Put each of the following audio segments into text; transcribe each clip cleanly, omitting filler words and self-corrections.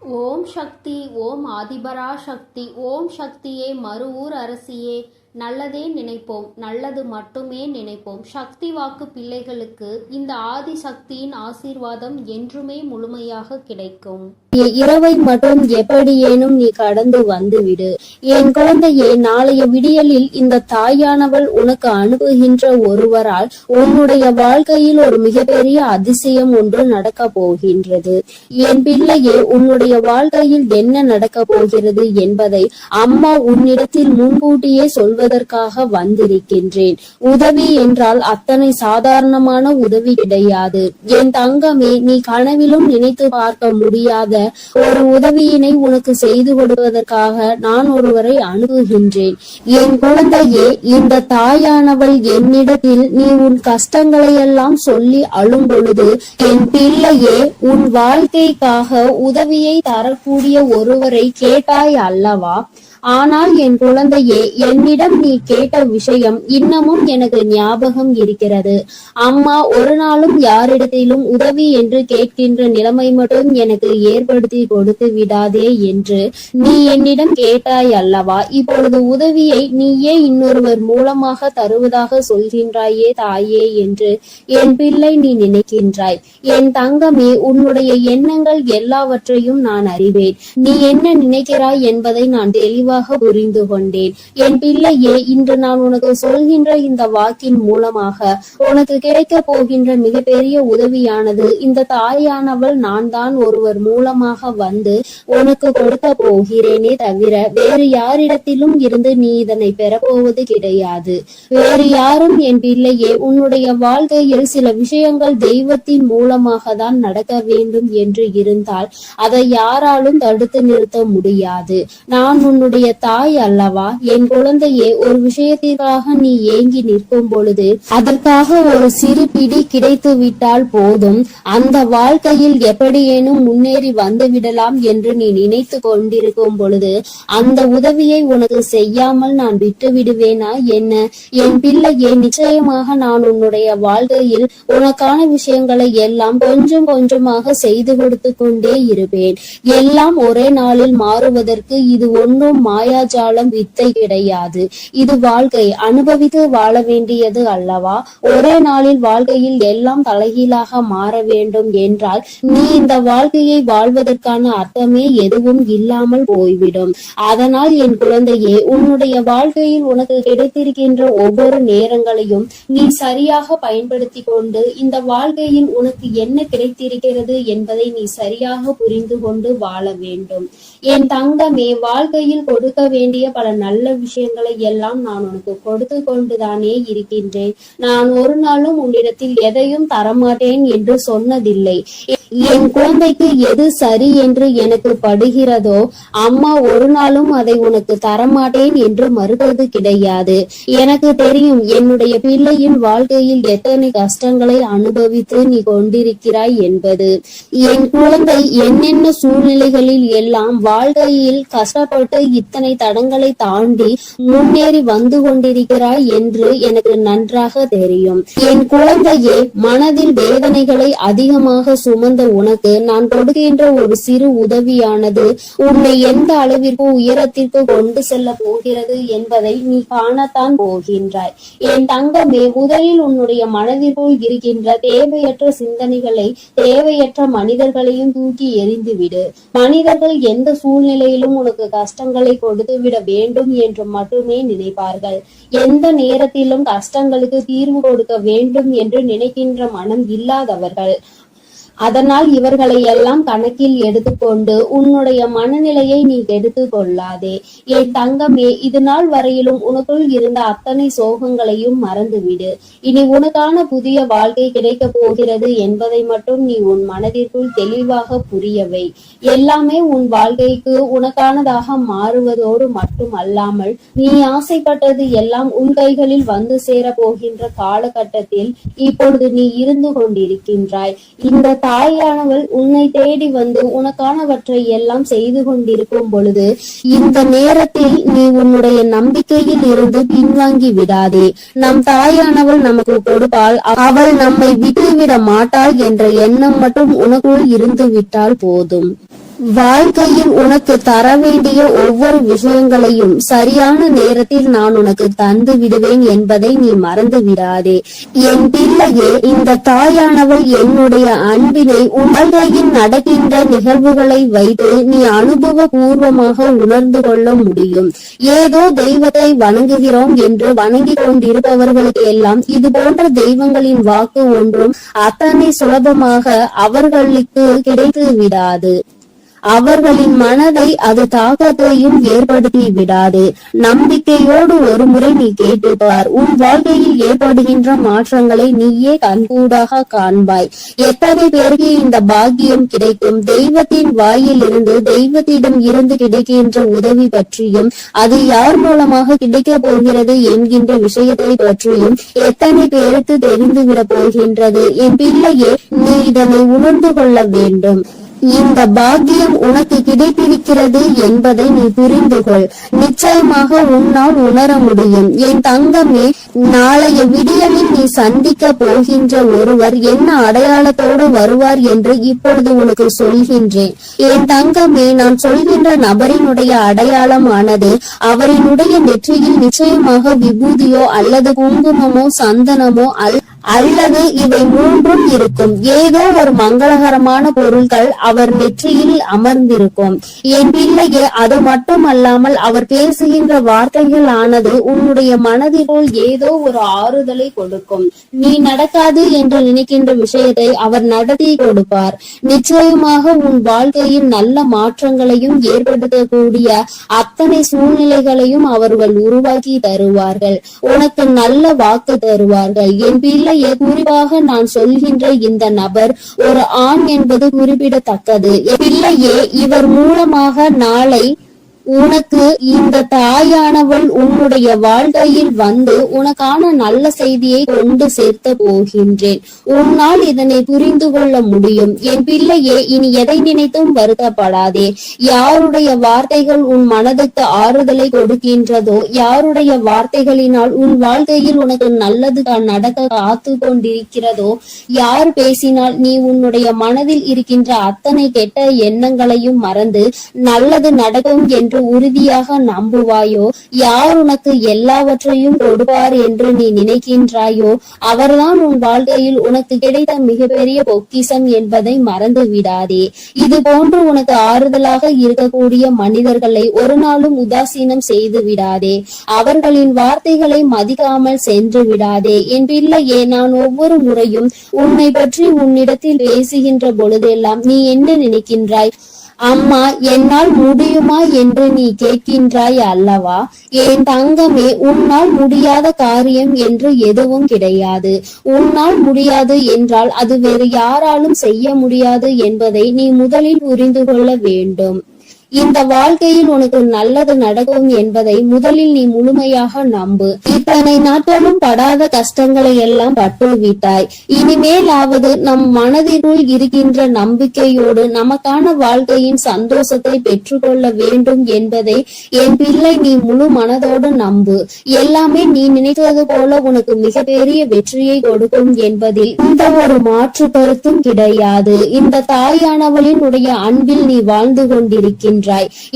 ஓம் சக்தி. ஓம் ஆதிபரா சக்தி. ஓம் சக்தியே, மறுவூர் அரசியே, நல்லதே நினைப்போம், நல்லது மட்டுமே நினைப்போம். சக்தி வாக்கு பிள்ளைகளுக்கு இந்த ஆதி சக்தியின் ஆசீர்வாதம் என்றுமே முழுமையாக கிடைக்கும். இரவை மட்டும் எப்படியேனும் நீ கடந்து வந்துவிடு. என் குழந்தையே, நாளைய விடியலில் இந்த தாயானவள் உனக்கு அனுப்புகின்ற ஒருவரால் உன்னுடைய வாழ்க்கையில் ஒரு மிகப்பெரிய அதிசயம் ஒன்று நடக்க போகின்றது. என் பிள்ளையே, உன்னுடைய வாழ்க்கையில் என்ன நடக்க போகிறது என்பதை அம்மா உன்னிடத்தில் முன்கூட்டியே சொல்வதற்காக வந்திருக்கின்றேன். உதவி என்றால் அத்தனை சாதாரணமான உதவி கிடையாது. என் தங்கமே, நீ கனவிலும் நினைத்து பார்க்க முடியாத ஒரு உதவியினை உனக்கு செய்து கொடுப்பதற்காக நான் ஒருவரை அணுகுகின்றேன். என் குழந்தையே, இந்த தாயானவள் என்னிடத்தில் நீ உன் கஷ்டங்களை எல்லாம் சொல்லி அழும் பொழுது, என் பிள்ளையே, உன் வாழ்க்கைக்காக உதவியை தரக்கூடிய ஒருவரை கேட்டாய் அல்லவா? ஆனால் என் குழந்தையே, என்னிடம் நீ கேட்ட விஷயம் இன்னமும் எனக்கு ஞாபகம் இருக்கிறது. அம்மா ஒரு நாளும் யாரிடத்திலும் உதவி என்று கேட்கின்ற நிலைமை மட்டும் எனக்கு ஏற்படுத்தி கொடுத்து விடாதே என்று நீ என்னிடம் கேட்டாய் அல்லவா? இப்பொழுது உதவியை நீயே இன்னொருவர் மூலமாக தருவதாக சொல்கின்றாயே தாயே என்று என் பிள்ளை நீ நினைக்கின்றாய். என் தங்கமே, உன்னுடைய எண்ணங்கள் எல்லாவற்றையும் நான் அறிவேன். நீ என்ன நினைக்கிறாய் என்பதை நான் தெளிவாக புரிந்து கொண்டேன். என் பிள்ளையே, இன்று நான் உனக்கு சொல்கின்ற இந்த வாக்கின் மூலமாக உனக்கு கிடைக்க போகின்ற மிகப்பெரிய உதவியானது இந்த தாயானவள் நான் தான் ஒருவர் மூலமாக வந்து உனக்கு கொடுக்க போகிறேனே தவிர வேறு யாரிடத்திலும் இருந்து நீ இதனை பெறப்போவது கிடையாது. வேறு யாரும் என் பிள்ளையே, உன்னுடைய வாழ்க்கையில் சில விஷயங்கள் தெய்வத்தின் மூலமாக தான் நடக்க வேண்டும் என்று இருந்தால் அதை யாராலும் தடுத்து நிறுத்த முடியாது. நான் உன்னுடைய தாய் அல்லவா? என் குழந்தையே, ஒரு விஷயத்திற்காக நீ ஏங்கி நிற்கும் பொழுது அதற்காக ஒரு சிறு பிடி கிடைத்து விட்டால் போதும், அந்த வாழ்க்கையில் எப்படியேனும் முன்னேறி வந்து விடலாம் என்று நீ நினைத்து கொண்டிருக்கும் பொழுது அந்த உதவியை உனக்கு செய்யாமல் நான் விட்டு விடுவேனா என்ன? என் பிள்ளையே, நிச்சயமாக நான் உன்னுடைய வாழ்க்கையில் உனக்கான விஷயங்களை எல்லாம் கொஞ்சம் கொஞ்சமாக செய்து கொடுத்து கொண்டே இருப்பேன். எல்லாம் ஒரே நாளில் மாறுவதற்கு இது ஒன்றும் மாயாஜாலம் வித்தை கிடையாது. இது வாழ்க்கை, அனுபவித்து வாழ வேண்டியது அல்லவா? ஒரே நாளில் வாழ்க்கையில் எல்லாம் தலைகீழாக மாற வேண்டும் என்றால் நீ இந்த வாழ்க்கையை வாழ்வதற்கான அர்த்தமே எதுவும் இல்லாமல் போய்விடும். அதனால் என் குழந்தையே, உன்னுடைய வாழ்க்கையில் உனக்கு கிடைத்திருக்கின்ற ஒவ்வொரு நேரங்களையும் நீ சரியாக பயன்படுத்தி கொண்டு இந்த வாழ்க்கையில் உனக்கு என்ன கிடைத்திருக்கிறது என்பதை நீ சரியாக புரிந்து கொண்டு வாழ வேண்டும். என் தங்கமே, வாழ்க்கையில் கொடுக்க வேண்டிய பல நல்ல விஷயங்களை எல்லாம் நான் உனக்கு கொடுத்து கொண்டுதானே இருக்கின்றேன். நான் ஒரு நாளும் உன்னிடத்தில் எதையும் தரமாட்டேன் என்று சொன்னதில்லை. என் குழந்தைக்கு எது சரி என்று எனக்கு படுகிறதோ அம்மா ஒரு நாளும் அதை உனக்கு தரமாட்டேன் என்று மறுத்தது கிடையாது. எனக்கு தெரியும் என்னுடைய பிள்ளையின் வாழ்க்கையில் எத்தனை கஷ்டங்களை அனுபவித்து நீ கொண்டிருக்கிறாய் என்பது. என் குழந்தை என்னென்ன சூழ்நிலைகளில் எல்லாம் வாழ்க்கையில் கஷ்டப்பட்டு இத்தனை தடங்களை தாண்டி முன்னேறி வந்து கொண்டிருக்கிறாய் என்று எனக்கு நன்றாக தெரியும். என் குழந்தையே, மனதில் வேதனைகளை அதிகமாக சுமந்த உனக்கு நான் கொடுக்கின்ற ஒரு சிறு உதவியானது உன்னை எந்த அளவிற்கு உயரத்திற்கு கொண்டு செல்ல போகிறது என்பதை நீ காணத்தான் போகின்றாய். என் தங்கமே, முதலில் உன்னுடைய மனதிற்குள் இருக்கின்ற தேவையற்ற சிந்தனைகளை, தேவையற்ற மனிதர்களையும் தூக்கி எறிந்துவிடு. மனிதர்கள் எந்த சூழ்நிலையிலும் உனக்கு கஷ்டங்களை கொடுத்து விட வேண்டும் என்று மட்டுமே நினைப்பார்கள். எந்த நேரத்திலும் கஷ்டங்களுக்கு தீர்வு கொடுக்க வேண்டும் என்று நினைக்கின்ற மனம் இல்லாதவர்கள். அதனால் இவர்களை எல்லாம் கணக்கில் எடுத்துக்கொண்டு உன்னுடைய மனநிலையை நீ கெடுத்து கொள்ளாதே. என் தங்கமே, இது நாள் வரையிலும் உனக்குள் இருந்த அத்தனை சோகங்களையும் மறந்துவிடு. இனி உனக்கான புதிய வாழ்க்கை கிடைக்க போகிறது என்பதை மட்டும் நீ உன் மனதிற்குள் தெளிவாக புரியவை. எல்லாமே உன் வாழ்க்கைக்கு உனக்கானதாக மாறுவதோடு மட்டும் அல்லாமல் நீ ஆசைப்பட்டது எல்லாம் உன் கைகளில் வந்து சேர போகின்ற காலகட்டத்தில் இப்பொழுது நீ இருந்து கொண்டிருக்கின்றாய். இந்த தாயானவள் உன்னை தேடி வந்து உனக்கானவற்றை எல்லாம் செய்து கொண்டிருக்கும் பொழுது இந்த நேரத்தில் நீ உன்னுடைய நம்பிக்கையில் இருந்து பின்வாங்கி விடாதே. நம் தாயானவள் நமக்கு கொடுப்பாள், அவள் நம்மை விட்டுவிட மாட்டாள் என்ற எண்ணம் மட்டும் உனக்குள் இருந்து விட்டால் போதும். வாழ்க்கையில் உனக்கு தர வேண்டிய ஒவ்வொரு விஷயங்களையும் சரியான நேரத்தில் நான் உனக்கு தந்து விடுவேன் என்பதை நீ மறந்து விடாதே. என் பிள்ளையே, இந்த தாயானவள் என்னுடைய அன்பினை உன் வாழ்க்கையில் நடக்கின்ற நிகழ்வுகளை வைத்து நீ அனுபவ பூர்வமாக உணர்ந்து கொள்ள முடியும். ஏதோ தெய்வத்தை வணங்குகிறோம் என்று வணங்கி கொண்டிருப்பவர்களுக்கு எல்லாம் இது போன்ற தெய்வங்களின் வாக்கு ஒன்றும் அத்தனை சுலபமாக அவர்களுக்கு கிடைத்து விடாது. அவர்களின் மனதை அது தாக்கத்தையும் ஏற்படுத்தி விடாது. நம்பிக்கையோடு ஒரு முறை நீ கேட்டுப்பார். உன் வாழ்க்கையில் ஏற்படுகின்ற மாற்றங்களை நீயே கண்கூடாக காண்பாய். எத்தனை பேருக்கு இந்த பாக்கியம் கிடைக்கும்? தெய்வத்தின் வாயில் இருந்து, தெய்வத்திடம் இருந்து கிடைக்கின்ற உதவி பற்றியும், அது யார் மூலமாக கிடைக்க போகிறது என்கின்ற விஷயத்தை பற்றியும் எத்தனை பேருக்கு தெரிந்துவிட போகின்றது? என் பிள்ளையே, நீ இதனை உணர்ந்து கொள்ள வேண்டும். இந்த பாக்கியம் உனக்கு கிடைத்திருக்கிறது என்பதை நீ புரிந்து கொள். நிச்சயமாக உன்னால் உணர முடியும். என் தங்கமே, நாளைய விடியலில் நீ சந்திக்க போகின்ற ஒருவர் என்ன அடையாளத்தோடு வருவார் என்று இப்பொழுது உனக்கு சொல்கின்றேன். என் தங்கமே, நான் சொல்கின்ற நபரினுடைய அடையாளமானது அவரினுடைய நெற்றியில் நிச்சயமாக விபூதியோ அல்லது குங்குமமோ சந்தனமோ அல்லது இவை மூன்றும் இருக்கும். ஏதோ ஒரு மங்களகரமான பொருட்கள் அவர் நெற்றியில் அமர்ந்திருக்கும். என் பிள்ளையே, அது மட்டுமல்லாமல் அவர் பேசுகின்ற வார்த்தைகள் ஆனது உன்னுடைய மனதிற்குள் ஏதோ ஒரு ஆறுதலை கொடுக்கும். நீ நடக்காது என்று நினைக்கின்ற விஷயத்தை அவர் நடத்தி கொடுப்பார். நிச்சயமாக உன் வாழ்க்கையில் நல்ல மாற்றங்களையும் ஏற்படுத்தக்கூடிய அத்தனை சூழ்நிலைகளையும் அவர்கள் உருவாக்கி தருவார்கள். உனக்கு நல்ல வாக்கு தருவார்கள். என் பிள்ளை, குறிப்பாக நான் சொல்கின்ற இந்த நபர் ஒரு ஆண் என்பது குறிப்பிடத்தக்கது. பிள்ளையே, இவர் மூலமாக நாளை உனக்கு இந்த தாயானவள் உன்னுடைய வாழ்க்கையில் வந்து உனக்கான நல்ல செய்தியை கொண்டு சேர்த்த போகின்றேன். உன்னால் இதனை புரிந்து கொள்ள முடியும். என் பிள்ளையே, இனி எதை நினைத்தும் வருத்தப்படாதே. யாருடைய வார்த்தைகள் உன் மனதுக்கு ஆறுதலை கொடுக்கின்றதோ, யாருடைய வார்த்தைகளினால் உன் வாழ்க்கையில் உனக்கு நல்லது நடக்க காத்து கொண்டிருக்கிறதோ, யார் பேசினால் நீ உன்னுடைய மனதில் இருக்கின்ற அத்தனை கெட்ட எண்ணங்களையும் மறந்து நல்லது நடக்கும் என்று உறுதியாக நம்புவாயோ, யார் உனக்கு எல்லாவற்றையும் கொடுப்பார் என்று நீ நினைக்கின்றாயோ, அவர்தான் உன் வாழ்க்கையில் உனக்கு கிடைத்த மிகப்பெரிய பொக்கிஷம் என்பதை மறந்து விடாதே. இது போன்று உனக்கு ஆறுதலாக இருக்கக்கூடிய மனிதர்களை ஒரு நாளும் உதாசீனம் செய்து விடாதே. அவர்களின் வார்த்தைகளை மதிக்காமல் சென்று விடாதே. என் பிள்ளையே, நான் ஒவ்வொரு முறையும் உன்னை பற்றி உன்னிடத்தில் பேசுகின்ற பொழுதெல்லாம் நீ என்ன நினைக்கின்றாய்? அம்மா, என்னால் முடியுமா என்று நீ கேட்கின்றாய் அல்லவா? என் தங்கமே, உன்னால் முடியாத காரியம் என்று எதுவும் கிடையாது. உன்னால் முடியாது என்றால் அது வேறு யாராலும் செய்ய முடியாது என்பதை நீ முதலில் புரிந்து கொள்ள வேண்டும். இந்த வாழ்க்கையில் உனக்கு நல்லது நடக்கும் என்பதை முதலில் நீ முழுமையாக நம்பு. இத்தனை நாட்களும் படாத கஷ்டங்களை எல்லாம் பட்டுவிட்டாய். இனிமேலாவது நம் மனதிற்குள் இருக்கின்ற நம்பிக்கையோடு நமக்கான வாழ்க்கையின் சந்தோஷத்தை பெற்றுக்கொள்ள வேண்டும் என்பதை என் பிள்ளை நீ முழு மனதோடு நம்பு. எல்லாமே நீ நினைத்தது போல உனக்கு மிகப்பெரிய வெற்றியை கொடுக்கும் என்பதில் இந்த ஒரு மாற்று கருத்தும் கிடையாது. இந்த தாயானவளின் உடைய அன்பில் நீ வாழ்ந்து கொண்டிருக்கின்ற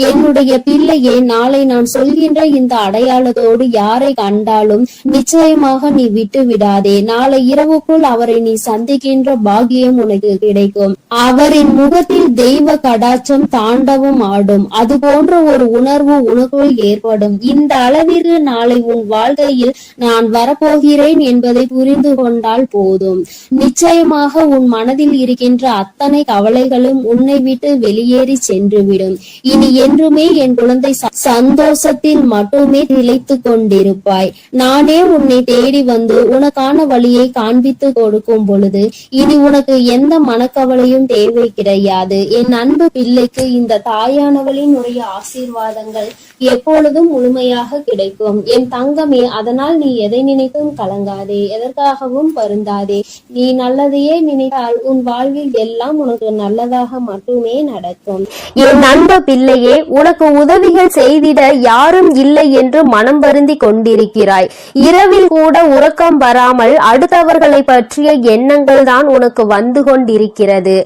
என்னுடைய பிள்ளையே, நாளை நான் சொல்கின்ற இந்த அடையாளத்தோடு யாரை கண்டாலும் நிச்சயமாக நீ விட்டு விடாதே. நாளை இரவுக்குள் அவரை நீ சந்திக்கின்ற பாக்கியம் உனக்கு கிடைக்கும். அவரின் முகத்தில் தெய்வ கடாட்சம் தாண்டவம் ஆடும். அது போன்ற ஒரு உணர்வு உனக்குள் ஏற்படும். இந்த அளவிற்கு நாளை உன் வாழ்க்கையில் நான் வரப்போகிறேன் என்பதை புரிந்து கொண்டால் போதும். நிச்சயமாக உன் மனதில் இருக்கின்ற அத்தனை கவலைகளும் உன்னை விட்டு வெளியேறி சென்றுவிடும். இனி என்றுமே என் குழந்தை சந்தோஷத்தில் மட்டுமே திளைத்து கொண்டிருப்பாய். நானே உன்னை தேடி வந்து உனக்கான வழியை காண்பித்து கொடுக்கும் பொழுது இனி உனக்கு எந்த மனக்கவலையும் தேவை கிடையாது. என் அன்பு பிள்ளைக்கு இந்த தாயானவளின் உடைய ஆசீர்வாதங்கள் எப்பொழுதும் முழுமையாக கிடைக்கும். என் தங்கமே, அதனால் நீ எதை நினைத்தும் கலங்காதே, எதற்காகவும் வருந்தாதே. நீ நல்லதையே நினைத்தால் உன் வாழ்வில் எல்லாம் உனக்கு நல்லதாக மட்டுமே நடக்கும். என் அன்பு பிள்ளையே, உனக்கு உதவிகள் செய்திட யாரும் இல்லை என்று மனம் வருந்தி கொண்டிருக்கிறாய். இரவில் கூட உறக்கம் வராமல் அடுத்தவர்களை பற்றிய எண்ணங்கள் தான் உனக்கு வந்து கொண்டிருக்கிறது.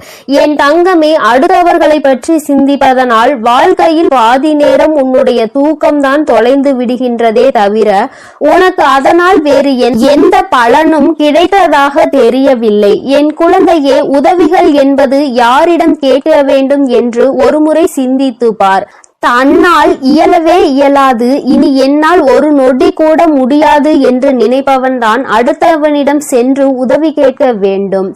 என் தங்கமே, அடுத்தவர்களை பற்றி சிந்திப்பதனால் வாழ்க்கையில் பாதி நேரம் உன்னுடைய தூக்கம்தான் தொலைந்து விடுகின்றதே தவிர உனக்கு அதனால் வேறு எந்த பலனும் கிடைத்ததாக தெரியவில்லை. என் குழந்தையே, உதவிகள் என்பது யாரிடம் கேட்க வேண்டும் என்று ஒருமுறை சிந்தித்து பார். தன்னால் இயலவே இயலாது, இனி என்னால் ஒரு நொடி கூட முடியாது என்று நினைப்பவன் தான் அடுத்தவனிடம் சென்று உதவி கேட்க வேண்டும்.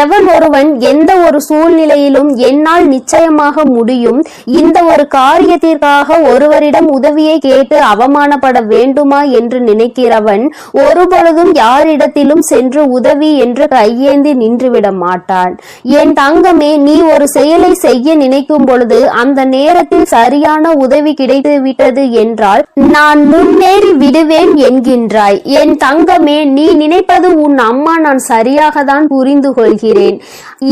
எவன் ஒருவன் எந்த ஒரு சூழ்நிலையிலும் என்னால் நிச்சயமாக முடியும், இந்த ஒரு காரியத்திற்காக ஒருவரிடம் உதவியை கேட்டு அவமானப்பட வேண்டுமா என்று நினைக்கிறவன் ஒருபொழுதும் யாரிடத்திலும் சென்று உதவி என்று கையேந்தி நின்றுவிட மாட்டான். என் தங்கமே, நீ ஒரு செயலை செய்ய நினைக்கும் பொழுது அந்த நேரத்தில் சரியான உதவி கிடைத்து விட்டது என்றால் நான் முன்னேறி விடுவேன் என்கின்றாய். என் தங்கமே, நீ நினைப்பது உன் அம்மா நான் சரியாக தான் புரிந்து கொள்கிறேன்.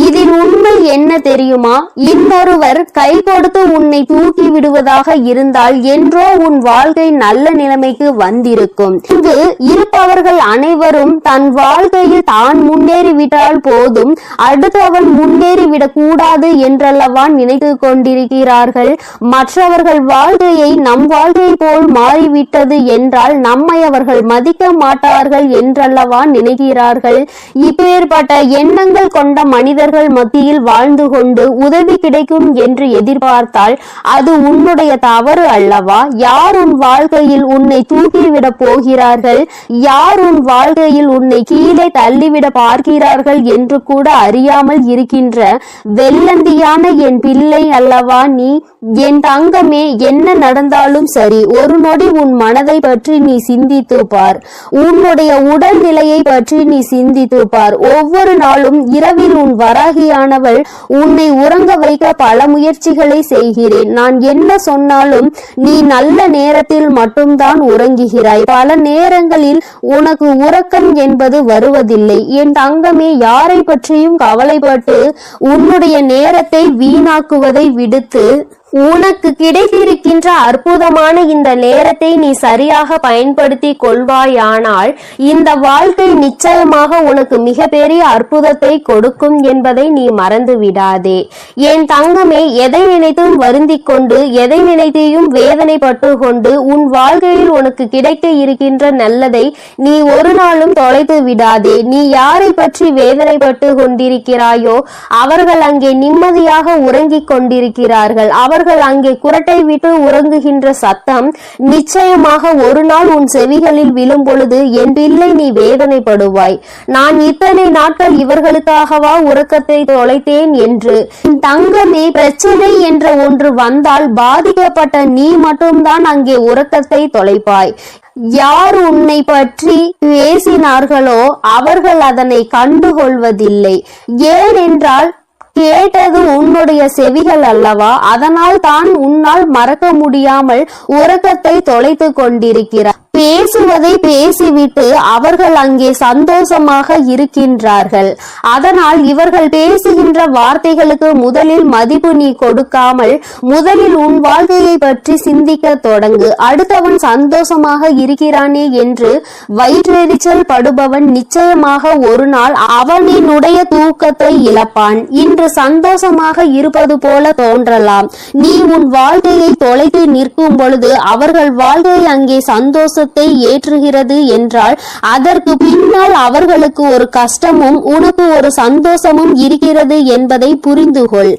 இதில் உண்மை என்ன தெரியுமா? இன்னொருவர் கை கொடுத்து உன்னை தூக்கி விடுவதாக இருந்தால் என்றோ உன் வாழ்க்கை நல்ல நிலைமைக்கு வந்திருக்கும். இங்கு இருப்பவர்கள் அனைவரும் தன் வாழ்க்கையில் தான் முன்னேறிவிட்டால் போதும், அடுத்தவன் முன்னேறிவிடக் கூடாது என்றல்லவா நினைத்து கொண்டிருக்கிறார்கள். மற்றவர்கள் வாழ்க்கையை நம் வாழ்க்கை போல் மாறிவிட்டது என்றால் நம்மை அவர்கள் மதிக்க மாட்டார்கள் என்றல்லவா நினைக்கிறார்கள். இப்பேற்பட்ட எண்ணங்கள் கொண்ட மனிதர்கள் மத்தியில் வாழ்ந்து கொண்டு உதவி கிடைக்கும் என்று எதிர்பார்த்தால் அது உன்னுடைய தவறு அல்லவா? யார் உன் வாழ்க்கையில் உன்னை தூக்கிவிட போகிறார்கள், யார் உன் வாழ்க்கையில் உன்னை கீழே தள்ளிவிட பார்க்கிறார்கள் என்று கூட அறியாமல் இருக்கின்ற வெள்ளந்தியான என் பிள்ளை அல்லவா நீ? என் தங்கமே, என்ன நடந்தாலும் சரி, ஒரு நொடி உன் மனதை பற்றி நீ சிந்தித்து பார். உன்னுடைய உடல் நிலையை பற்றி நீ சிந்தித்து பார். ஒவ்வொரு நாளும் இரவில் உன் வராகியானவள் உன்னை உறங்க வைக்க பல முயற்சிகளை செய்கிறேன். நான் என்ன சொன்னாலும் நீ நல்ல நேரத்தில் மட்டும்தான் உறங்குகிறாய். பல நேரங்களில் உனக்கு உறக்கம் என்பது வருவதில்லை. என் தங்கமே, யாரை பற்றியும் கவலைப்பட்டு உன்னுடைய நேரத்தை வீணாக்குவதை விடுத்து உனக்கு கிடைத்திருக்கின்ற அற்புதமான இந்த நேரத்தை நீ சரியாக பயன்படுத்தி கொள்வாயானால் இந்த வாழ்க்கை நிச்சயமாக உனக்கு மிகப்பெரிய அற்புதத்தை கொடுக்கும் என்பதை நீ மறந்து விடாதே. என் தங்கமே, எதை நினைத்தும் வருந்திக் கொண்டு எதை நினைத்தையும் வேதனைப்பட்டு கொண்டு உன் வாழ்க்கையில் உனக்கு கிடைக்க இருக்கின்ற நல்லதை நீ ஒரு நாளும் தொலைத்து விடாதே. நீ யாரை பற்றி வேதனைப்பட்டு கொண்டிருக்கிறாயோ அவர்கள் அங்கே நிம்மதியாக உறங்கிக் கொண்டிருக்கிறார்கள். அவர்கள் அங்கே குரட்டை விட்டு உறங்குகின்ற சத்தம் நிச்சயமாக ஒரு நாள் உன் செவிகளில் விழும் பொழுது என் பிள்ளை நீ வேதனைப்படுவாய். நான் இத்தனை நாட்கள் இவர்களுக்காகவா உறக்கத்தை தொலைத்தேன் என்று. தங்கமே, பிரச்சனை என்ற ஒன்று வந்தால் பாதிக்கப்பட்ட நீ மட்டும்தான் அங்கே உறக்கத்தை தொலைப்பாய். யார் உன்னை பற்றி பேசினார்களோ அவர்கள் அதனை கண்டுகொள்வதில்லை. ஏனென்றால் கேட்டது உன்னுடைய செவிகள் அல்லவா? அதனால் தான் உன்னால் மறக்க முடியாமல் உறக்கத்தை தொலைத்து கொண்டிருக்கிறார். பேசுவதை பேசிவிட்டு அவர்கள் அங்கே சந்தோஷமாக இருக்கின்றார்கள். அதனால் இவர்கள் பேசுகின்ற வார்த்தைகளுக்கு முதலில் மதிப்பு நீ கொடுக்காமல் முதலில் உன் வாழ்க்கையை பற்றி சிந்திக்க தொடங்கு. அடுத்தவன் சந்தோஷமாக இருக்கிறானே என்று வயிற்றெரிச்சல் படுபவன் நிச்சயமாக ஒரு நாள் அவனினுடைய தூக்கத்தை இழப்பான். இன்று சந்தோஷமாக இருப்பது போல தோன்றலாம். நீ உன் வாழ்க்கையை தொலைத்து நிற்கும் பொழுது அவர்கள் வாழ்க்கை அங்கே சந்தோஷ ஏற்றுகிறது என்றால் அதற்கு பின்னால் அவர்களுக்கு ஒரு கஷ்டமும் உனக்கு ஒரு சந்தோஷமும் இருக்கிறது என்பதை புரிந்து கொள்.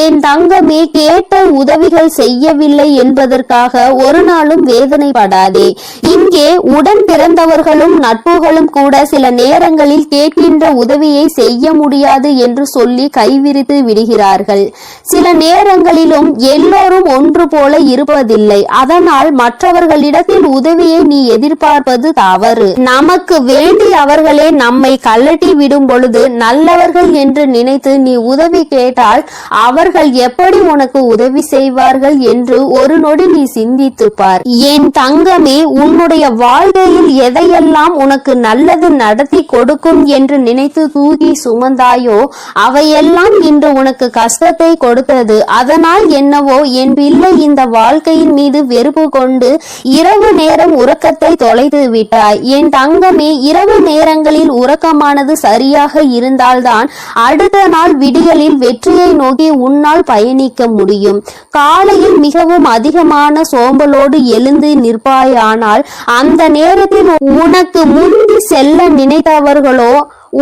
என் தங்கமே, கேட்ட உதவிகள் செய்யவில்லை என்பதற்காக ஒரு நாளும் வேதனைப்படாதே. இங்கே உடன் பிறந்தவர்களும் நட்புகளும் கூட சில நேரங்களில் கேட்கின்ற உதவியை செய்ய முடியாது என்று சொல்லி கைவிரித்து விடுகிறார்கள். சில நேரங்களிலும் எல்லோரும் ஒன்று போல இருப்பதில்லை. அதனால் மற்றவர்களிடத்தில் உதவியை நீ எதிர்பார்ப்பது தவறு. நமக்கு வேண்டி அவர்களே நம்மை கலட்டி விடும் பொழுது நல்லவர்கள் என்று நினைத்து நீ உதவி கேட்டால் அவர்கள் எப்படி உனக்கு உதவி செய்வார்கள் என்று ஒரு நொடி நீ சிந்தித்து பார். என் தங்கமே, உன்னுடைய வாழ்க்கையில் எதையெல்லாம் உனக்கு நல்லது நடத்தி கொடுக்கும் என்று நினைத்து தூக்கி சுமந்தாயோ அவையெல்லாம் இன்று உனக்கு கஷ்டத்தை கொடுத்தது. அதனால் என்னவோ என் பிள்ளை இந்த வாழ்க்கையின் மீது வெறுப்பு கொண்டு இரவு நேரம் உறக்கத்தை தொலைத்து விட்டாய். என் தங்கமே, இரவு நேரங்களில் உறக்கமானது சரியாக இருந்தால்தான் அடுத்த நாள் விடியலில் வெற்றியை நோக்கி உன்னால் பயணிக்க முடியும். காலையில் மிகவும் அதிகமான சோம்பலோடு எழுந்து நிற்பாயானால் அந்த நேரத்தில் உனக்கு முந்தி செல்ல நினைத்தவர்களோ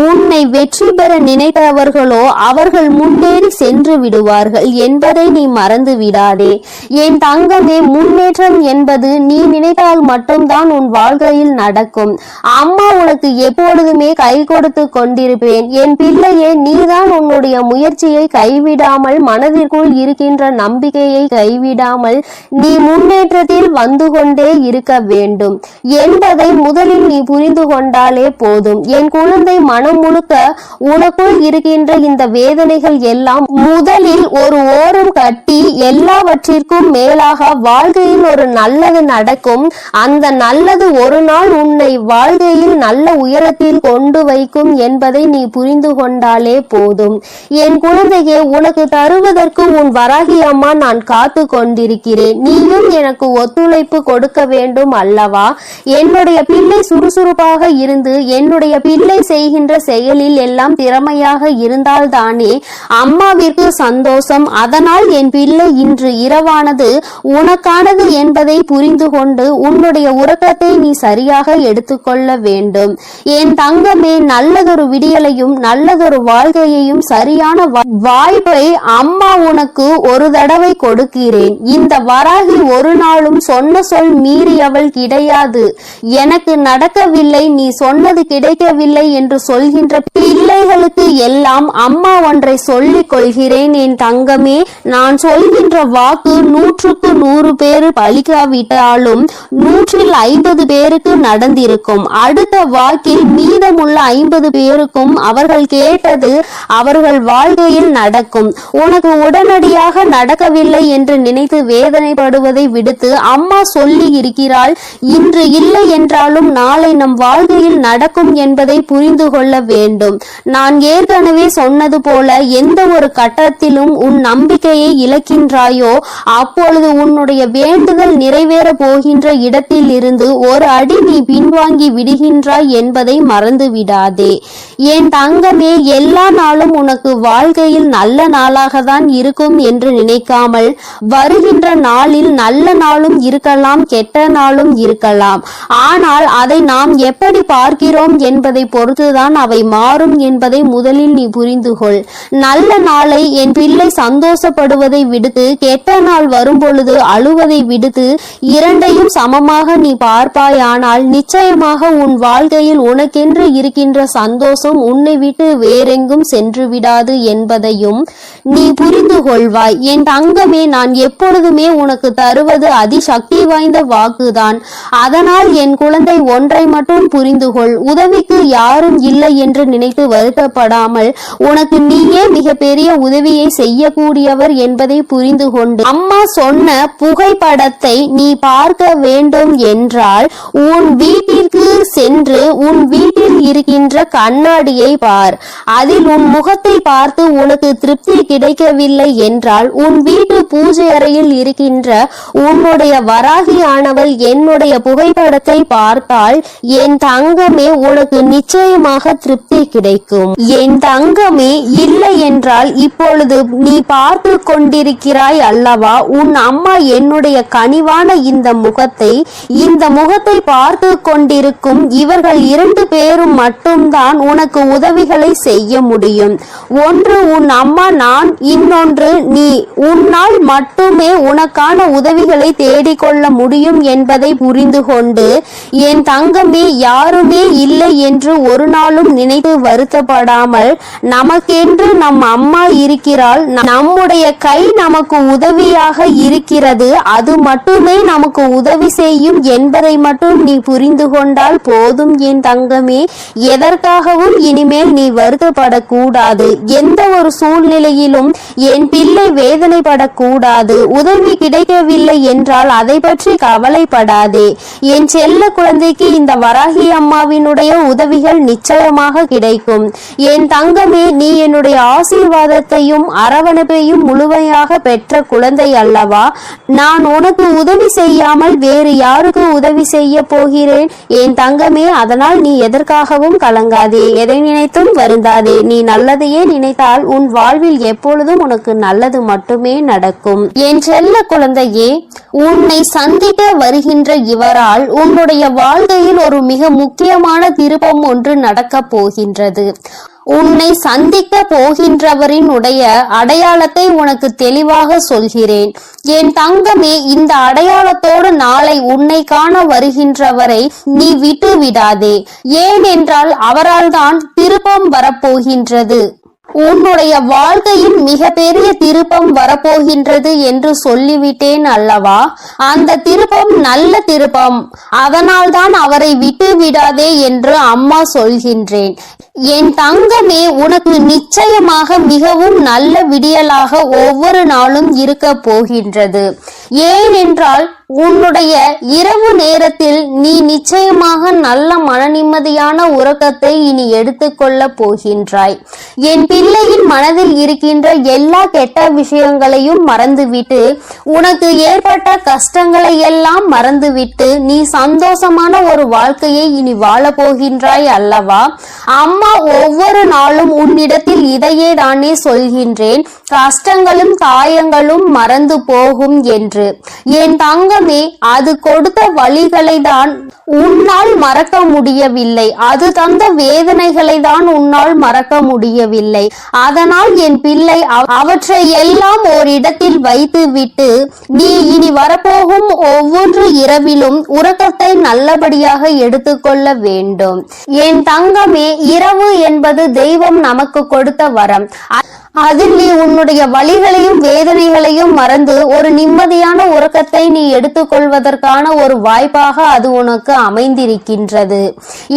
உன்னை வெற்றி பெற நினைத்தவர்களோ அவர்கள் முன்னேறி சென்று விடுவார்கள் என்பதை நீ மறந்து விடாதே. என் தங்கமே, முன்னேற்றம் என்பது நீ நினைத்தால் மட்டும்தான் உன் வாழ்க்கையில் நடக்கும். அம்மா உனக்கு எப்பொழுதுமே கை கொடுத்து கொண்டிருப்பேன். என் பிள்ளையே, நீதான் உன்னுடைய முயற்சியை கைவிடாமல், மனதிற்குள் இருக்கின்ற நம்பிக்கையை கைவிடாமல் நீ முன்னேற்றத்தில் வந்து கொண்டே இருக்க வேண்டும் என்பதை முதலில் நீ புரிந்து கொண்டாலே போதும். என் குழந்தை, மனம் முழுக்க உனக்குள் இருக்கின்ற இந்த வேதனைகள் எல்லாம் முதலில் ஒரு ஓரம் கட்டி எல்லாவற்றிற்கும் மேலாக வாழ்க்கையில் ஒரு நல்லது நடக்கும். அந்த நல்லது ஒரு நாள் உன்னை வாழ்க்கையில் நல்ல உயரத்தில் கொண்டு வைக்கும் என்பதை நீ புரிந்து கொண்டாலே போதும். என் குழந்தையே, உனக்கு தருவதற்கு உன் வராகி அம்மா நான் காத்து கொண்டிருக்கிறேன். நீயும் எனக்கு ஒத்துழைப்பு கொடுக்க வேண்டும் அல்லவா? என்னுடைய பிள்ளை சுறுசுறுப்பாக இருந்து என்னுடைய பிள்ளை செய்கின்ற செயலில் எல்லாம் திறமையாக இருந்தால்தானே அம்மாவிற்கு சந்தோஷம். அதனால் என் பிள்ளை இன்று இரவானது உனக்கானது என்பதை புரிந்து கொண்டு உன்னுடைய உறக்கத்தை நீ சரியாக எடுத்துக்கொள்ள வேண்டும். என் தங்கமே, நல்லதொரு விடியலையும் நல்லதொரு வாழ்க்கையையும் சரியான வாய்ப்பை அம்மா உனக்கு ஒரு தடவை கொடுக்கிறேன். இந்த வராகி ஒரு நாளும் சொன்ன சொல் மீறியவள் கிடையாது. எனக்கு நடக்கவில்லை, நீ சொன்னது கிடைக்கவில்லை என்று சொல்கின்ற பிள்ளைகளுக்கு எல்லாம் அம்மா ஒன்றை சொல்லிக் கொள்கிறேன். என் தங்கமே, நான் சொல்கின்ற வாக்கு 100க்கு 100 பேர் பலிக்காவிட்டாலும் 150 பேருக்கு நடந்திருக்கும். அடுத்த வாக்கில் மீதமுள்ள 50 பேருக்கும் அவர்கள் கேட்டது அவர்கள் வாழ்க்கையில் நடக்கும். உனக்கு உடனடியாக நடக்கவில்லை என்று நினைத்து வேதனைப்படுவதை விடுத்து அம்மா சொல்லி இருக்கிறாள், இன்று இல்லை என்றாலும் நாளை நம் வாழ்க்கையில் நடக்கும் என்பதை புரிந்து கொள்ள வேண்டும். நான் ஏற்கனவே சொன்னது போல எந்த ஒரு கட்டத்திலும் உன் நம்பிக்கையை இழக்கின்றாயோ அப்பொழுது உன்னுடைய வேண்டுதல் நிறைவேற போகின்ற இடத்தில் இருந்து ஒரு அடி நீ பின்வாங்கி விடுகின்றாய் என்பதை மறந்து விடாதே. என் தங்கமே, எல்லா நாளும் உனக்கு வாழ்க்கையில் நல்ல நாளாக தான் இருக்கும் என்று நினைக்காமல் வருகின்ற நாளில் நல்ல நாளும் இருக்கலாம், கெட்ட நாளும் இருக்கலாம். ஆனால் அதை நாம் எப்படி பார்க்கிறோம் என்பதை பொறுத்துதான் அவை மாறும் என்பதை முதலில் நீ புரிந்து கொள். நல்ல நாளை என் பிள்ளை சந்தோஷப்படுவதை விடுத்து கெட்ட நாள் வரும் பொழுது அழுவதை விடுத்து இரண்டையும் சமமாக நீ பார்ப்பாயானால் நிச்சயமாக உன் வாழ்க்கையில் உனக்கென்று இருக்கின்ற சந்தோஷம் உன்னை விட்டு வேறெங்கும் சென்று விடாது என்பதையும் நீ புரிந்து கொள்வாய். என் தங்கமே, நான் எப்பொழுதுமே உனக்கு தருவது அதிசக்தி வாய்ந்த வாக்குதான். அதனால் என் குழந்தை, ஒன்றை மட்டும் புரிந்து கொள். உதவிக்கு யாரும் இல்லை என்று நினைத்து வருத்தப்படாமல் உனக்கு நீயே மிகப்பெரிய உதவியை செய்யக்கூடியவர் என்பதை புரிந்து கொண்டு அம்மா சொன்ன புகைப்படத்தை நீ பார்க்க வேண்டும் என்றால் உன் வீட்டிற்கு சென்று உன் வீட்டில் இருக்கின்ற கண்ணாடியை பார். அதில் உன் முகத்தை பார்த்து உனக்கு திருப்தி கிடைக்கவில்லை என்றால் உன் வீட்டு பூஜை அறையில் இருக்கின்ற உன்னுடைய வராகியானவள் என்னுடைய புகைப்படத்தை பார்த்தால் என் தங்கமே, உனக்கு நிச்சயமாக திருப்தி கிடைக்கும். என் தங்கமே, இல்லை என்றால் இப்பொழுது நீ பார்த்து கொண்டிருக்கிறாய் அல்லவா, உன் அம்மா என்னுடைய கனிவான இந்த முகத்தை பார்த்து கொண்டிருக்கும் இவர்கள் 2 பேரும் மட்டும்தான் உனக்கு உதவிகளை செய்ய முடியும். ஒன்று உன் அம்மா நான், இன்னொன்று நீ. உன்னால் மட்டுமே உனக்கான உதவிகளை தேடிக்கொள்ள முடியும் என்பதை புரிந்து கொண்டு என் தங்கமே, யாருமே இல்லை என்று ஒரு நாளும் நினைத்து வருத்தப்படாமல் நமக்கென்று நம் அம்மா இருக்கிறாள், நம்முடைய கை நமக்கு உதவியாக இருக்கிறது, அது மட்டுமே நமக்கு உதவி செய்யும் என்பதை மட்டும் நீ புரிந்து கொண்டால் போதும். என் தங்கமே, எதற்காகவும் நினைத்தும் இனிமேல் நீ வருத்தப்படக்கூடாது. எந்த ஒரு சூழ்நிலையிலும் என் பிள்ளை வேதனைப்படக்கூடாது. உதவி கிடைக்கவில்லை என்றால் அதை பற்றி கவலைப்படாதே. என் செல்ல குழந்தைக்கு இந்த வராகி அம்மாவினுடைய உதவிகள் நிச்சயமாக கிடைக்கும். என் தங்கமே, நீ என்னுடைய ஆசீர்வாதத்தையும் அரவணைப்பையும் முழுமையாக பெற்ற குழந்தை அல்லவா? நான் உனக்கு உதவி செய்யாமல் வேறு யாருக்கு உதவி செய்ய போகிறேன் என் தங்கமே? அதனால் நீ எதற்காகவும் கலங்காதே, எதை நினைத்தும் வருந்தாதே. நீ நல்லதையே நினைத்தால் உன் வாழ்வில் எப்பொழுதும் உனக்கு நல்லது மட்டுமே நடக்கும். என் செல்ல குழந்தையே, உன்னை சந்திக்க வருகின்ற இவரால் உன்னுடைய வாழ்க்கையில் ஒரு மிக முக்கியமான திருப்பம் ஒன்று நடக்கப் போகின்றது. உன்னை சந்திக்க போகின்றவரினுடைய அடையாளத்தை உனக்கு தெளிவாக சொல்கிறேன். என் தங்கமே, இந்த அடையாளத்தோடு நாளை உன்னை காண வருகின்றவரை நீ விட்டு விடாதே. ஏனென்றால் அவரால் தான் திருப்பம் வரப்போகின்றது. உன்னுடைய வாழ்க்கையில் மிக பெரிய திருப்பம் வரப்போகின்றது என்று சொல்லிவிட்டேன் அல்லவா? அந்த திருப்பம் நல்ல திருப்பம். அதனால் தான் அவரை விட்டு விடாதே என்று அம்மா சொல்கின்றேன். என் தங்கமே, உனக்கு நிச்சயமாக மிகவும் நல்ல விடியலாக ஒவ்வொரு நாளும் இருக்க போகின்றது. ஏனென்றால் உன்னுடைய இரவு நேரத்தில் நீ நிச்சயமாக நல்ல மன நிம்மதியான உறக்கத்தை இனி எடுத்துக்கொள்ள போகின்றாய். என் பிள்ளையின் மனதில் இருக்கின்ற எல்லா கெட்ட விஷயங்களையும் மறந்துவிட்டு, உனக்கு ஏற்பட்ட கஷ்டங்களை எல்லாம் மறந்துவிட்டு நீ சந்தோஷமான ஒரு வாழ்க்கையை இனி வாழ போகின்றாய் அல்லவா? அம்மா ஒவ்வொரு நாளும் உன்னிடத்தில் இதையே தானே சொல்கின்றேன், கஷ்டங்களும் காயங்களும் மறந்து போகும் என்று. என் தங்கமே, அது கொடுத்த வழிகளை தான் உன்னால் மறக்க முடியவில்லை. அது தந்த வேதனைகளை தான் உன்னால் மறக்க முடியவில்லை. அதனால் என் பிள்ளை அவற்றை எல்லாம் ஓரிடத்தில் வைத்து விட்டு நீ இனி வரப்போகும் ஒவ்வொரு இரவிலும் உறக்கத்தை நல்லபடியாக எடுத்துக்கொள்ள வேண்டும். என் தங்கமே, இரவு என்பது தெய்வம் நமக்கு கொடுத்த வரம். அதில் நீ உன்னுடைய வலிகளையும் வேதனைகளையும் மறந்து ஒரு நிம்மதியான உறக்கத்தை நீ எடுத்துக்கொள்வதற்கான ஒரு வாய்ப்பாக அது உனக்கு அமைந்திருக்கின்றது.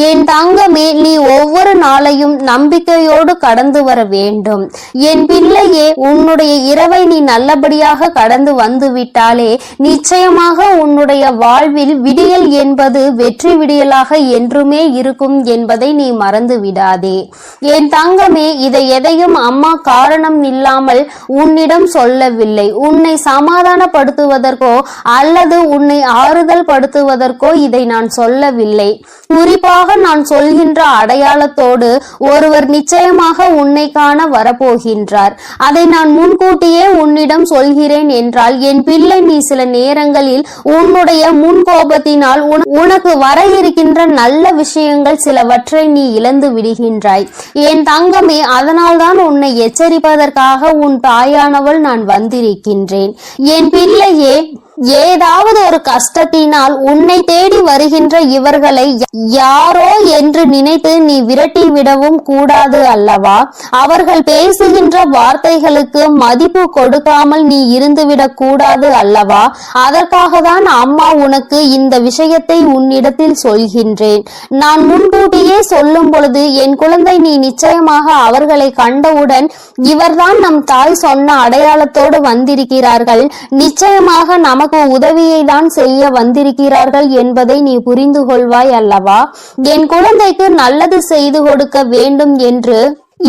என் தங்கமே, நீ ஒவ்வொரு நாளையும் நம்பிக்கையோடு கடந்து வர வேண்டும். என் பிள்ளையே, உன்னுடைய இரவை நீ நல்லபடியாக கடந்து வந்து விட்டாலே நிச்சயமாக உன்னுடைய வாழ்வில் விடியல் என்பது வெற்றி விடியலாக என்றுமே இருக்கும் என்பதை நீ மறந்து விடாதே. என் தங்கமே, இதை எதையும் அம்மா காரணம் இல்லாமல் உன்னிடம் சொல்லவில்லை. உன்னை சமாதானப்படுத்துவதற்கோ அல்லது உன்னை ஆறுதல் படுத்துவதற்கோ இதை நான் சொல்லவில்லை. குறிப்பாக நான் சொல்கின்ற அடையாளத்தோடு ஒருவர் நிச்சயமாக உன்னை காண வரப்போகின்றார். அதை நான் முன்கூட்டியே உன்னிடம் சொல்கிறேன் என்றால் என் பிள்ளை, நீ சில நேரங்களில் உன்னுடைய முன்கோபத்தினால் உனக்கு வர இருக்கின்ற நல்ல விஷயங்கள் சிலவற்றை நீ இழந்து விடுகின்றாய். என் தங்கமே, அதனால்தான் உன்னை எச்சரிப்பதற்காக உன் தாயானவள் நான் வந்திருக்கின்றேன். என் பிள்ளையே, ஏதாவது ஒரு கஷ்டத்தினால் உன்னை தேடி வருகின்ற இவர்களை யாரோ என்று நினைத்து நீ விரட்டி விடவும் கூடாது அல்லவா? அவர்கள் பேசுகின்ற வார்த்தைகளுக்கு மதிப்பு கொடுக்காமல் நீ இருந்துவிடக் கூடாது அல்லவா? அதற்காக தான் அம்மா உனக்கு இந்த விஷயத்தை உன்னிடத்தில் சொல்கின்றேன். நான் முன்கூட்டியே சொல்லும் பொழுது என் குழந்தை, நீ நிச்சயமாக அவர்களை கண்டவுடன் இவர்தான் நம் தாய் சொன்ன அடையாளத்தோடு வந்திருக்கிறார்கள், நிச்சயமாக நமக்கு உதவியை தான் செய்ய வந்திருக்கிறார்கள் என்பதை நீ புரிந்து கொள்வாய் அல்லவா? என் குழந்தைக்கு நல்லது செய்து கொடுக்க வேண்டும் என்று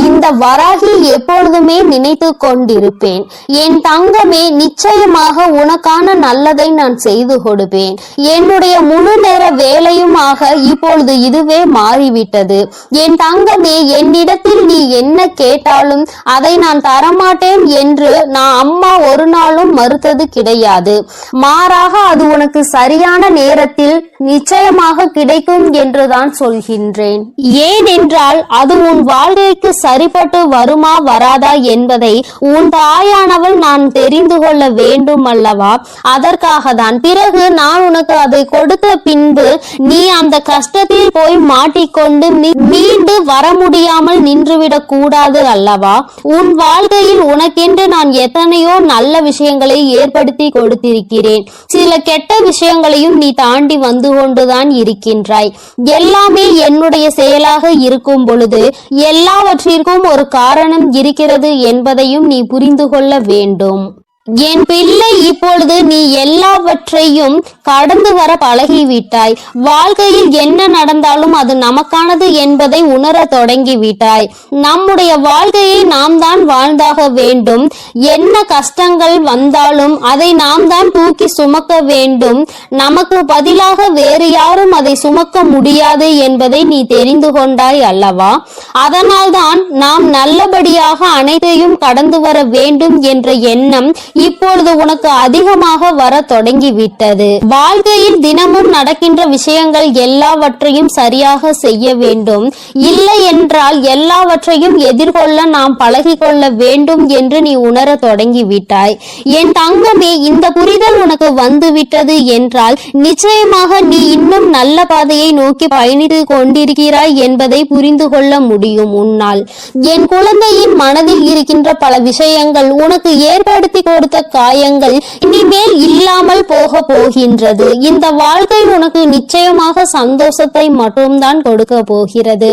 இந்த வராகி எப்பொழுதுமே நினைத்து கொண்டிருப்பேன். என் தங்கமே, நிச்சயமாக உனக்கான நல்லதை நான் செய்து கொடுப்பேன். என்னுடைய முழு நேர வேலையுமாக இப்பொழுது இதுவே மாறிவிட்டது. என் தங்கமே, என்னிடத்தில் நீ என்ன கேட்டாலும் அதை நான் தரமாட்டேன் என்று நான் அம்மா ஒரு நாளும் மறுத்தது கிடையாது. மாறாக அது உனக்கு சரியான நேரத்தில் நிச்சயமாக கிடைக்கும் என்றுதான் சொல்கின்றேன். ஏனென்றால் அது உன் வாழ்க்கைக்கு சரிப்பட்டு வருமா வராதா என்பதை உன் தாயானவள் நான் தெரிந்து கொள்ள வேண்டும் அல்லவா? அதற்காக தான். பிறகு நான் உனக்கு அதை கொடுத்த பின்பு நீ அந்த கஷ்டத்தில் போய் மாட்டிக்கொண்டு மீண்டு வர முடியாமல் நின்றுவிடக் கூடாது அல்லவா? உன் வாழ்க்கையில் உனக்கென்று நான் எத்தனையோ நல்ல விஷயங்களை ஏற்படுத்தி கொடுத்திருக்கிறேன். சில கெட்ட விஷயங்களையும் நீ தாண்டி வந்து கொண்டுதான் இருக்கின்றாய். எல்லாமே என்னுடைய செயலாக இருக்கும் பொழுது எல்லாவற்றிற்கும் ஒரு காரணம் இருக்கிறது என்பதையும் நீ புரிந்து கொள்ள வேண்டும். என் பிள்ளை, இப்பொழுது நீ எல்லாவற்றையும் கடந்து வர பழகிவிட்டாய். வாழ்க்கையில் என்ன நடந்தாலும் அது நமக்கானது என்பதை உணர தொடங்கிவிட்டாய். நம்முடைய வாழ்க்கையை நாம் தான் வாழ்ந்தாக வேண்டும். என்ன கஷ்டங்கள் வந்தாலும் அதை நாம் தான் தூக்கி சுமக்க வேண்டும். நமக்கு பதிலாக வேறு யாரும் அதை சுமக்க முடியாது என்பதை நீ தெரிந்து கொண்டாய் அல்லவா? அதனால்தான் நாம் நல்லபடியாக அனைத்தையும் கடந்து வர வேண்டும் என்ற எண்ணம் இப்பொழுது உனக்கு அதிகமாக வர தொடங்கிவிட்டது. வாழ்க்கையில் தினமும் நடக்கின்ற விஷயங்கள் எல்லாவற்றையும் சரியாக செய்ய வேண்டும். இல்லை என்றால் எல்லாவற்றையும் எதிர்கொள்ள நாம் பழகிக்கொள்ள வேண்டும் என்று நீ உணர தொடங்கிவிட்டாய். என் தங்கமே, இந்த புரிதல் உனக்கு வந்துவிட்டது என்றால் நிச்சயமாக நீ இன்னும் நல்ல பாதையை நோக்கி பயணித்து கொண்டிருக்கிறாய் என்பதை புரிந்து கொள்ள முடியும் உன்னால். என் குழந்தையின் மனதில் இருக்கின்ற பல விஷயங்கள், உனக்கு ஏற்படுத்தி கொடுத்த காயங்கள் இனிமேல் இல்லாமல் போக போகின்றது. இந்த வாழ்க்கை உனக்கு நிச்சயமாக சந்தோஷத்தை மட்டும்தான் கொடுக்க போகிறது.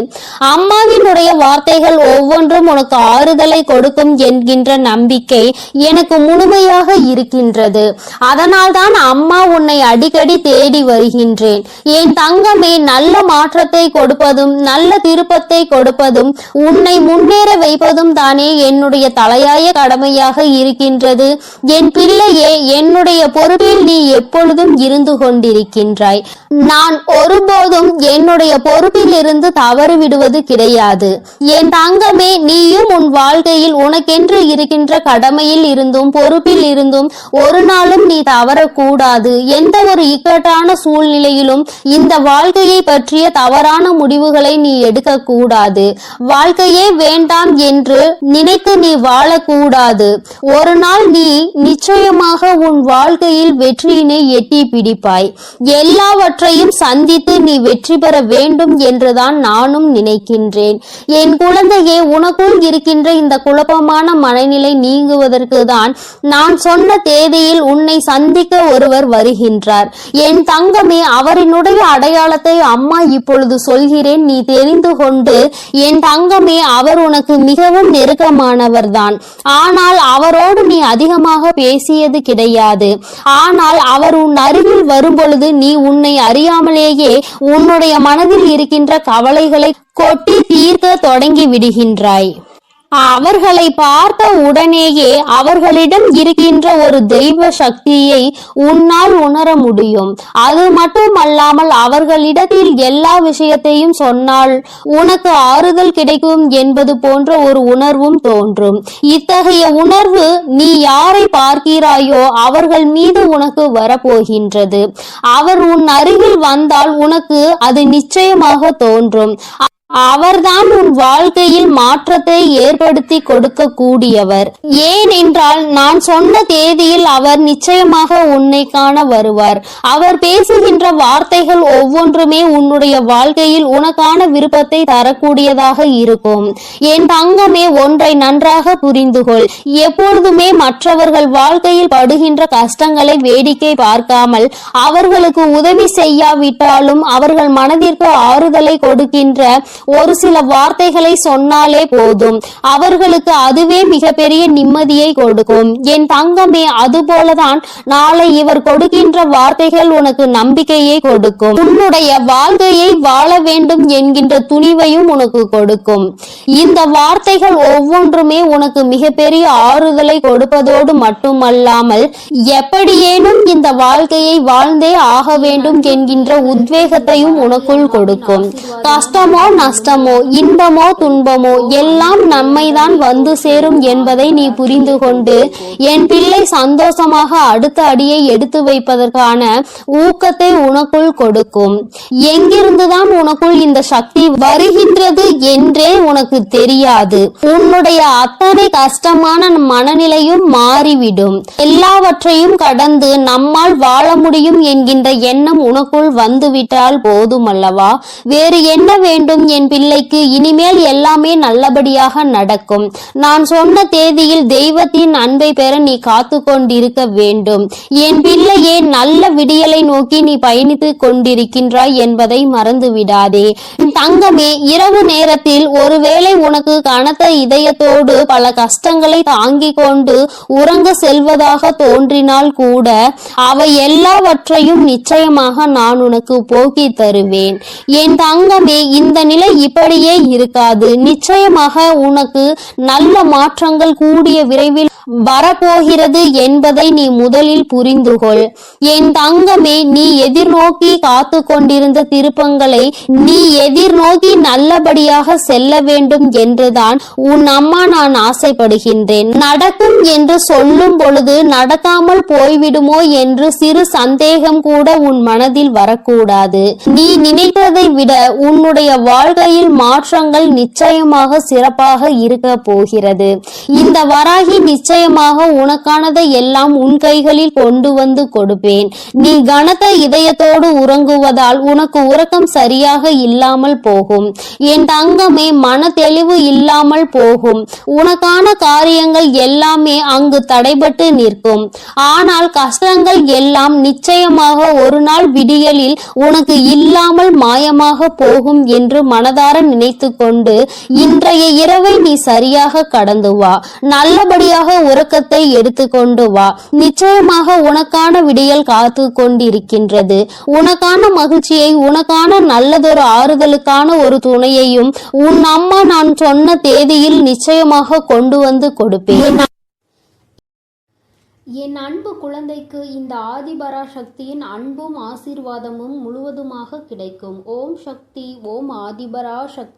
அம்மாவினுடைய வார்த்தைகள் ஒவ்வொன்றும் உனக்கு ஆறுதலை கொடுக்கும் என்கின்ற நம்பிக்கை எனக்கு முழுமையாக இருக்கின்றது. அதனால்தான் அம்மா உன்னை அடிக்கடி தேடி வருகின்றேன். என் தங்கமே, நல்ல மாற்றத்தை கொடுப்பதும் நல்ல திருப்பத்தை கொடுப்பதும் உன்னை முன்னேற வைப்பதும் தானே என்னுடைய தலையாய கடமையாக இருக்கின்றது. என் பிள்ளையே, என்னுடைய பொறுப்பில் நீ எப்பொழுதும் இருந்து கொண்டிருக்கின்றாய். நான் ஒருபோதும் என்னுடைய பொறுப்பில் இருந்து தவறு விடுவது கிடையாது. என் தங்கமே, நீயும் உன் வாழ்க்கையில் உனக்கென்று இருக்கின்ற கடமையில் இருந்தும் பொறுப்பில் இருந்தும் ஒரு நாளும் நீ தவறக்கூடாது. எந்த ஒரு இக்கட்டான சூழ்நிலையிலும் இந்த வாழ்க்கையை பற்றிய தவறான முடிவுகளை நீ எடுக்க கூடாது. வாழ்க்கையே வேண்டாம் என்று நினைத்து நீ வாழக்கூடாது. ஒரு நாள் நீ நிச்சயமாக உன் வாழ்க்கையில் வெற்றியினை எட்டி பிடிப்பாய். எல்லாவற்றையும் சந்தித்து நீ வெற்றி பெற வேண்டும் என்றுதான் நானும் நினைக்கின்றேன். என் குழந்தையே, உனக்குள் இருக்கின்ற இந்த குழப்பமான மனநிலை நீங்குவதற்கு தான் நான் சொன்ன தேதியில் உன்னை சந்திக்க ஒருவர் வருகின்றார். என் தங்கமே, அவரினுடைய அடையாளத்தை அம்மா இப்பொழுது சொல்கிறேன், நீ தெரிந்து கொண்டு. என் தங்கமே, அவர் உனக்கு மிகவும் நெருக்கமானவர் தான். ஆனால் அவரோடு நீ அதிகமாக பேசியது கிடையாது. ஆனால் அவர் உன் அருகில் வரும்பொழுது நீ உன்னை அறியாமலேயே உன்னுடைய மனதில் இருக்கின்ற கவலைகளை கொட்டி தீர்க்க தொடங்கி விடுகின்றாய். அவர்களை பார்த்த உடனேயே அவர்களிடம் இருக்கின்ற ஒரு தெய்வ சக்தியை உன்னால் உணர முடியும். அது மட்டுமல்லாமல் அவர்களிடத்தில் எல்லா விஷயத்தையும் சொன்னால் உனக்கு ஆறுதல் கிடைக்கும் என்பது போன்ற ஒரு உணர்வும் தோன்றும். இத்தகைய உணர்வு நீ யாரை பார்க்கிறாயோ அவர்கள் மீது உனக்கு வரப்போகின்றது. அவர் உன் அருகில் வந்தால் உனக்கு அது நிச்சயமாக தோன்றும். அவர்தான் உன் வாழ்க்கையில் மாற்றத்தை ஏற்படுத்தி கொடுக்க கூடியவர். ஏனென்றால் நான் சொன்ன தேதியில் அவர் நிச்சயமாக உன்னை காண வருவார். அவர் பேசுகின்ற வார்த்தைகள் ஒவ்வொன்றுமே உன்னுடைய வாழ்க்கையில் உனக்கான விருப்பத்தை தரக்கூடியதாக இருக்கும். என் தங்கமே, ஒன்றை நன்றாக புரிந்துகொள். எப்பொழுதுமே மற்றவர்கள் வாழ்க்கையில் படுகின்ற கஷ்டங்களை வேடிக்கை பார்க்காமல் அவர்களுக்கு உதவி செய்யாவிட்டாலும் அவர்கள் மனதிற்கு ஆறுதலை கொடுக்கின்ற ஒரு சில வார்த்தைகளை சொன்னாலே போதும். அவர்களுக்கு அதுவே மிகப்பெரிய நிம்மதியை கொடுக்கும். என் தங்கமே, அதுபோலதான் நாளை இவர் கொடுக்கின்ற வார்த்தைகள் உனக்கு நம்பிக்கையை கொடுக்கும். உன்னுடைய வாழ்க்கையை வாழ வேண்டும் என்கின்ற துணிவையும் உனக்கு கொடுக்கும். இந்த வார்த்தைகள் ஒவ்வொன்றுமே உனக்கு மிகப்பெரிய ஆறுதலை கொடுப்பதோடு மட்டுமல்லாமல் எப்படியேனும் இந்த வாழ்க்கையை வாழ்ந்தே ஆக வேண்டும் என்கின்ற உத்வேகத்தையும் உனக்குள் கொடுக்கும். கஷ்டமோ நஷ்டமோ இன்பமோ துன்பமோ எல்லாம் நம்மைதான் வந்து சேரும் என்பதை நீ புரிந்து கொண்டு என் பிள்ளை சந்தோஷமாக அடுத்த அடியை எடுத்து வைப்பதற்கான ஊக்கத்தை உனக்குள் கொடுக்கும். எங்கிருந்துதான் உனக்குள் இந்த சக்தி வருகின்றது என்றே உனக்கு தெரியாது. உன்னுடைய அத்தனை கஷ்டமான மனநிலையும் மாறிவிடும். எல்லாவற்றையும் கடந்து நம்மால் வாழ முடியும் என்கின்ற எண்ணம் உனக்குள் வந்துவிட்டால் போதுமல்லவா? வேறு என்ன வேண்டும் என் பிள்ளைக்கு? இனிமேல் எல்லாமே நல்லபடியாக நடக்கும். நான் சொன்ன தேதியில் தெய்வத்தின் அன்பை பெற நீ காத்து கொண்டிருக்க வேண்டும். என் பிள்ளையே, நல்ல விடியலை நோக்கி நீ பயணித்துக் கொண்டிருக்கின்றாய் என்பதை மறந்து விடாதே. தங்கமே, இரவு நேரத்தில் ஒருவேளை உனக்கு கனத்த இதயத்தோடு பல கஷ்டங்களை தாங்கிக் கொண்டு உறங்க செல்வதாக தோன்றினால் கூட அவை எல்லாவற்றையும் நிச்சயமாக நான் உனக்கு போக்கி தருவேன். என் தங்கமே, இந்த நிலை இப்படியே இருக்காது. நிச்சயமாக உனக்கு நல்ல மாற்றங்கள் கூடிய விரைவில் வரப்போகிறது என்பதை நீ முதலில் புரிந்துகொள். என் தங்கமே, நீ எதிர்நோக்கி காத்து கொண்டிருந்த திருப்பங்களை நீ எதிர்நோக்கி நல்லபடியாக செல்ல வேண்டும் என்றுதான் உன் அம்மா நான் ஆசைப்படுகின்றேன். நடக்கும் என்று சொல்லும் பொழுது நடக்காமல் போய்விடுமோ என்று சிறு சந்தேகம் கூட உன் மனதில் வரக்கூடாது. நீ நினைத்ததை விட உன்னுடைய வாழ்க்கையில் மாற்றங்கள் நிச்சயமாக சிறப்பாக இருக்க போகிறது. இந்த வராகி நிச்சயமாக உனக்கானதை எல்லாம் உன் கைகளில் கொண்டு வந்து கொடுப்பேன். நீ கனத்த இதயத்தோடு உறங்குவதால் உனக்கு உறக்கம் சரியாக இல்லாமல் போகும். என் தங்கமே, மன தெளிவு இல்லாமல் போகும். உனக்கான காரியங்கள் எல்லாமே அங்கு தடைபட்டு நிற்கும். ஆனால் கஷ்டங்கள் எல்லாம் நிச்சயமாக ஒரு நாள் விடியலில் உனக்கு இல்லாமல் மாயமாக போகும் என்று மனதார நினைத்து கொண்டு இன்றைய இரவை நீ சரியாக கடந்து வா. நல்லபடியாக உறக்கத்தை எடுத்துக்கொண்டு வா. நிச்சயமாக உனக்கான விடியல் காத்து கொண்டிருக்கின்றது. உனக்கான மகிழ்ச்சியை, உனக்கான நல்லதொரு ஆறுதலுக்கான ஒரு துணையையும் உன் அம்மா நான் சொன்ன தேதியில் நிச்சயமாக கொண்டு வந்து கொடுப்பேன். என் அன்பு குழந்தைக்கு இந்த ஆதிபரா சக்தியின் அன்பும் ஆசீர்வாதமும் முழுவதுமாக கிடைக்கும். ஓம் சக்தி, ஓம் ஆதிபரா சக்தி.